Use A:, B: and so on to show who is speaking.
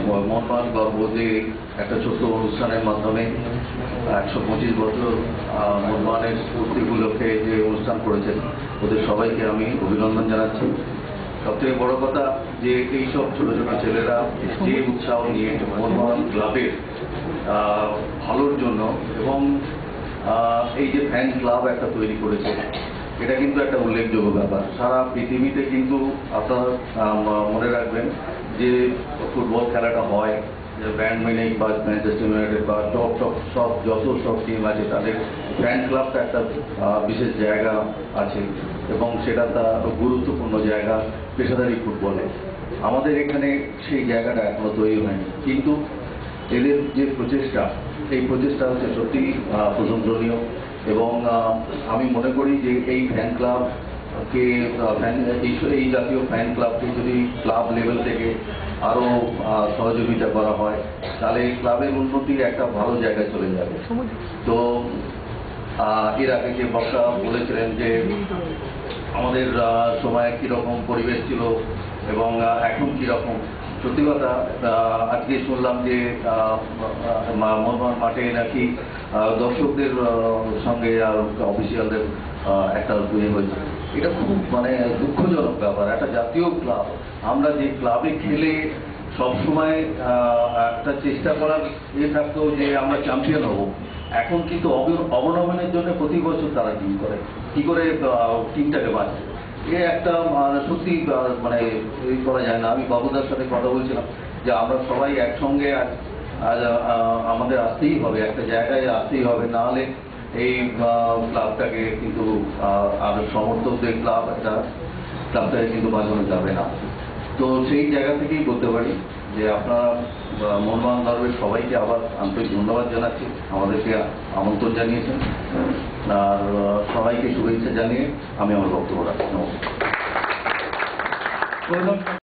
A: মোহনবাগান গর্ব যে একটা ছোট্ট অনুষ্ঠানের মাধ্যমে 125 বছর মোহনবাগানের স্ফূর্তি উপলক্ষে যে অনুষ্ঠান করেছেন, ওদের সবাইকে আমি অভিনন্দন জানাচ্ছি। সবথেকে বড় কথা যে এইসব ছোট ছোট ছেলেরা যে উৎসাহ নিয়ে মোহনবাগান ক্লাবের ভালোর জন্য এবং এই যে ফ্যান ক্লাব একটা তৈরি করেছে, এটা কিন্তু একটা উল্লেখযোগ্য ব্যাপার। সারা পৃথিবীতে কিন্তু আপনারা মনে রাখবেন যে ফুটবল খেলাটা হয়, ব্যান্ড মিউনিখ বা ম্যানচেস্টার ইউনাইটেড বা টপ যত টিম আছে, তাদের ফ্যান ক্লাবটা একটা বিশেষ জায়গা আছে এবং সেটা তার গুরুত্বপূর্ণ জায়গা পেশাদারি ফুটবলে। আমাদের এখানে সেই জায়গাটা এখনো তৈরি হয়নি, কিন্তু এদের যে প্রচেষ্টা, এই প্রচেষ্টা হচ্ছে সত্যি প্রশংসনীয়। এবং আমি মনে করি যে এই ফ্যান ক্লাবকে এই জাতীয় ফ্যান ক্লাবকে যদি ক্লাব লেভেল থেকে আরও সহযোগিতা করা হয়, তাহলে ক্লাবের উন্নতির একটা ভালো জায়গায় চলে যাবে। তো এর আগে যে বক্তা বলেছিলেন যে আমাদের সময় কীরকম পরিবেশ ছিল এবং এখন কীরকম, সত্যি কথা আজকে শুনলাম যে মোহনবাগান মাঠে নাকি দর্শকদের সঙ্গে আর অফিসিয়ালদের একটা হয়েছে। এটা খুব দুঃখজনক ব্যাপার। একটা জাতীয় ক্লাব, আমরা যে ক্লাবে খেলে সবসময় একটা চেষ্টা করার থাকতো যে আমরা চ্যাম্পিয়ন হব, এখন কিন্তু অবনমনের জন্য প্রতি বছর তারা টিম করে কি করে টিমটাকে বাঁচে। এ একটা সত্যি এই করা যায় না। আমি বাবুদার সাথে কথা বলছিলাম যে আমরা সবাই একসঙ্গে আমাদের আসতেই হবে, একটা জায়গায় আসতেই হবে, নাহলে এই ক্লাবটাকে কিন্তু আর সমর্থকদের ক্লাবটাকে কিন্তু বাঁচানো যাবে না। তো সেই জায়গা থেকেই বলতে পারি যে আপনারা মোহনবাগান দলের সবাইকে আবার আন্তরিক ধন্যবাদ জানাচ্ছি, আমাদেরকে আমন্ত্রণ জানিয়েছেন, আর সবাইকে শুভেচ্ছা জানিয়ে আমি আমার বক্তব্য রাখছি। নমস্কার।